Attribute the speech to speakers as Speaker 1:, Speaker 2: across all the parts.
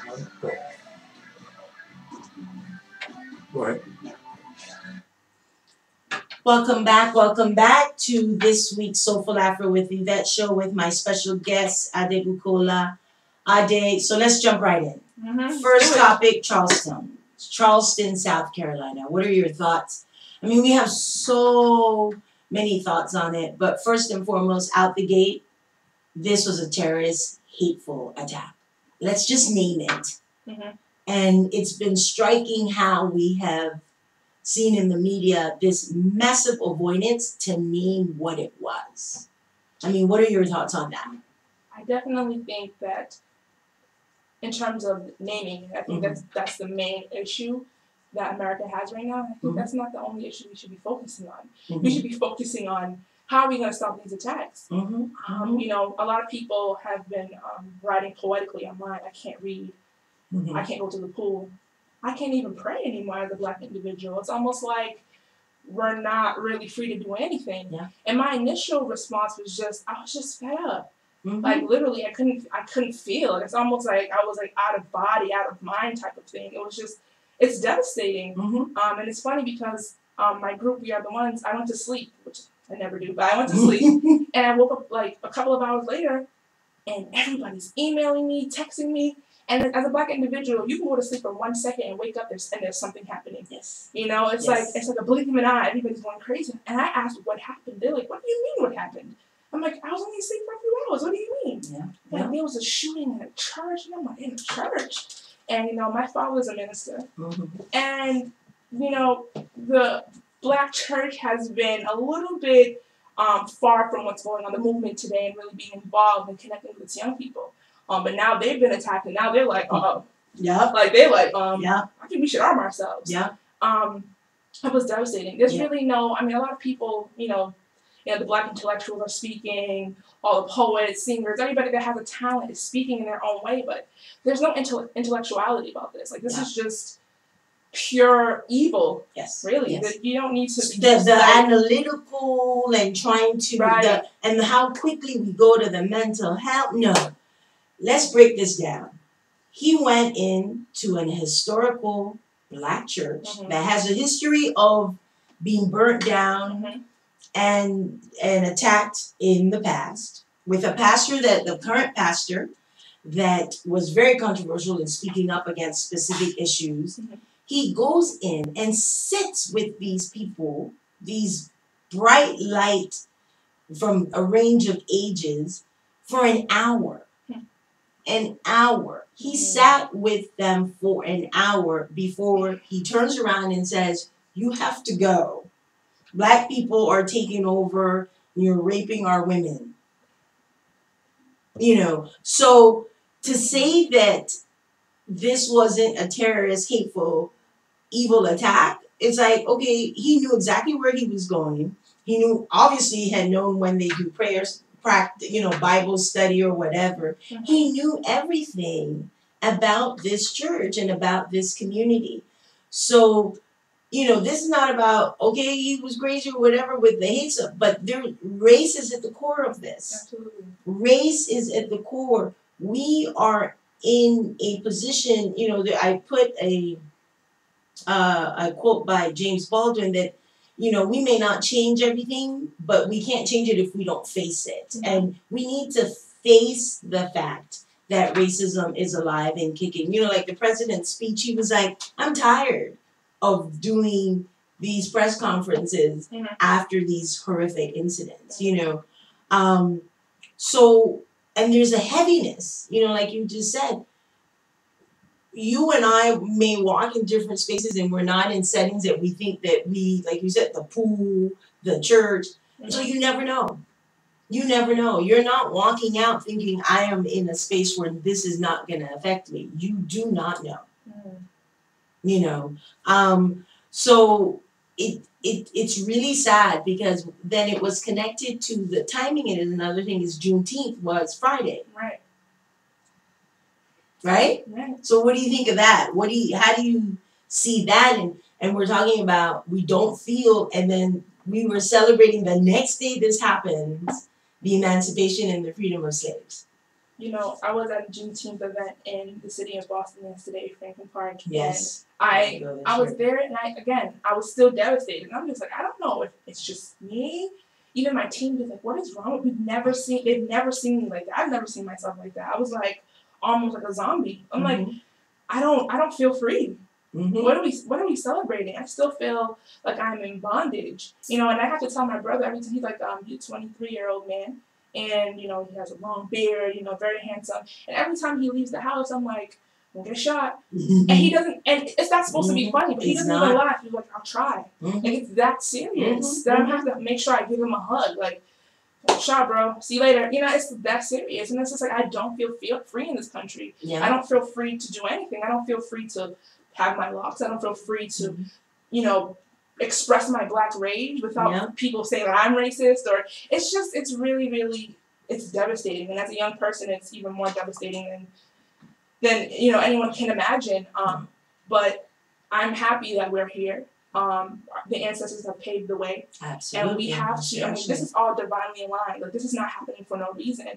Speaker 1: Go. Go ahead.
Speaker 2: Welcome back to this week's Soulful Afro with Yvette show with my special guest, Ade Bukola. Ade, so let's jump right in. First topic, Charleston, South Carolina. What are your thoughts? I mean, we have so many thoughts on it, but first and foremost, out the gate, this was a terrorist, hateful attack. Let's just name it. And it's been striking how we have seen in the media this massive avoidance to name what it was. I mean, what are your thoughts on that?
Speaker 3: I definitely think that in terms of naming, I think that's the main issue that America has right now. I think that's not the only issue we should be focusing on. We should be focusing on how are we going to stop these attacks. You know, a lot of people have been writing poetically online. I can't read. I can't go to the pool. I can't even pray anymore as a Black individual. It's almost like we're not really free to do anything. And my initial response was I was just fed up. Like literally, I couldn't feel it. It's almost like I was like out of body, out of mind type of thing. It was just, it's devastating. And it's funny because my group, We Are the Ones, I went to sleep, which I never do, but I went to sleep, and I woke up like a couple of hours later, and everybody's emailing me, texting me. And as a Black individual, you can go to sleep for 1 second and wake up and there's something happening. You know, it's like a blink of an eye. Everybody's going crazy. And I asked what happened. They're like, "What do you mean what happened?" I'm like, "I was only asleep for a few hours. What do you mean?" Like, there was a shooting at a church. And I'm like, in a church. And, you know, my father's a minister. And, you know, the Black church has been a little bit far from what's going on, the movement today, and really being involved and connecting with its young people. But now they've been attacked, and now they're like, like they're like, I think we should arm ourselves. It was devastating. There's really no, I mean, a lot of people, you know, the Black intellectuals are speaking, all the poets, singers, everybody that has a talent is speaking in their own way, but there's no intellectuality about this. Like, this is just pure evil. Really. You don't need to be
Speaker 2: the analytical and trying to, and how quickly we go to the mental health. No. Let's break this down. He went into an historical Black church that has a history of being burnt down and attacked in the past, with a pastor the current pastor that was very controversial in speaking up against specific issues. He goes in and sits with these people, these bright light from a range of ages, for an hour. An hour. He sat with them for an hour before he turns around and says, "You have to go. Black people are taking over. You're raping our women." You know, so to say that this wasn't a terrorist, hateful, evil attack, it's like, okay, he knew exactly where he was going. He knew, obviously, he had known when they do prayers, Bible study or whatever. He knew everything about this church and about this community. So, you know, this is not about, okay, he was crazy or whatever with the hate stuff, but race is at the core of this. Race is at the core. We are in a position, you know, I put a quote by James Baldwin that, you know, we may not change everything, but we can't change it if we don't face it. And we need to face the fact that racism is alive and kicking. You know, like the president's speech, he was like, "I'm tired of doing these press conferences after these horrific incidents," you know. So, and there's a heaviness, you know, like you just said. You and I may walk in different spaces and we're not in settings that we think that we, like you said, the pool, the church. So you never know. You never know. You're not walking out thinking, "I am in a space where this is not going to affect me." You do not know. You know. So it's really sad because then it was connected to the timing. It is another thing is Juneteenth was Friday. Right? So what do you think of that? How do you see that? And we're talking about we don't feel, and then we were celebrating the next day this happens, the emancipation and the freedom of slaves.
Speaker 3: you know, I was at a Juneteenth event in the city of Boston yesterday, Franklin Park.
Speaker 2: Yes.
Speaker 3: And I was there, and I was still devastated. And I'm just like, I don't know if it's just me. Even my team was like, what is wrong? They've never seen me like that. I've never seen myself like that. I was like, almost like a zombie. I'm like, I don't feel free. What are we celebrating? I still feel like I'm in bondage, you know. And I have to tell my brother every time. He's like, he's a 23-year-old man, and you know he has a long beard, you know, very handsome. And every time he leaves the house, I'm like, "We'll get a shot," and he doesn't. And it's not supposed to be funny, but he doesn't even laugh. He's like, "I'll try." Like it's that serious that I have to make sure I give him a hug, like. Shot, bro. See you later. You know, it's that serious. And it's just like, I don't feel free in this country. Yeah. I don't feel free to do anything. I don't feel free to have my locks. I don't feel free to, you know, express my black rage without people saying that I'm racist. Or it's just, it's really, really, it's devastating. And as a young person, it's even more devastating than you know, anyone can imagine. But I'm happy that we're here. The ancestors have paved the way. Absolutely. And we have to, I mean, this is all divinely aligned. Like, this is not happening for no reason.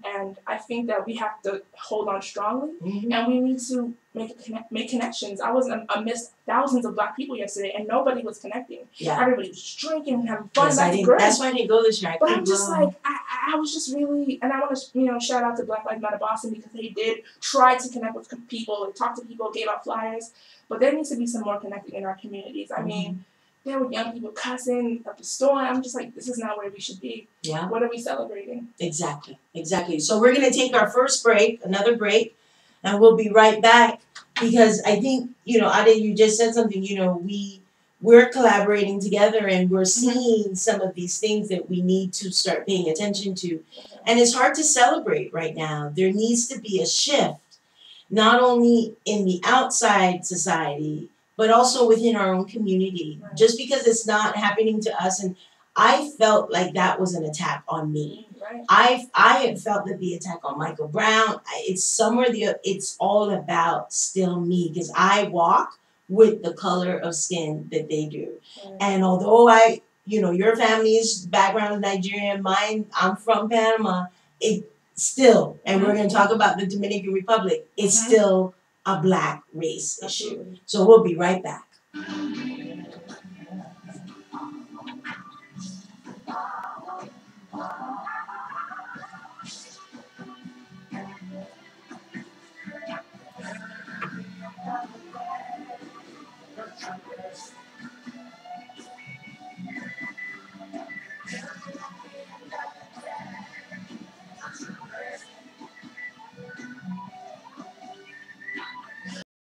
Speaker 3: And I think that we have to hold on strongly, and we need to make connections. I was amidst thousands of black people yesterday, and nobody was connecting. Yeah. Everybody was drinking and having fun. Yes, that's why I didn't go this year. But I'm just like, I was just really, and I want to, you know, shout out to Black Lives Matter Boston, because they did try to connect with people, talk to people, gave out flyers. But there needs to be some more connecting in our communities. I mean, there were young people cussing up the store. I'm just like, this is not where we should be. Yeah. What are we celebrating? Exactly. Exactly. So we're going to take our first break, another break, and we'll be right back, because I think, you know, Ade, you just said something, you know, we're collaborating together, and we're seeing some of these things that we need to start paying attention to. And it's hard to celebrate right now. There needs to be a shift, not only in the outside society, but also within our own community. Right. Just because it's not happening to us, and I felt like that was an attack on me. Right. I had felt that the attack on Michael Brown, it's all about still me, because I walk with the color of skin that they do. Right. And although you know, your family's background is Nigerian, mine, I'm from Panama, still, and we're going to talk about the Dominican Republic, it's still a black race issue. So we'll be right back.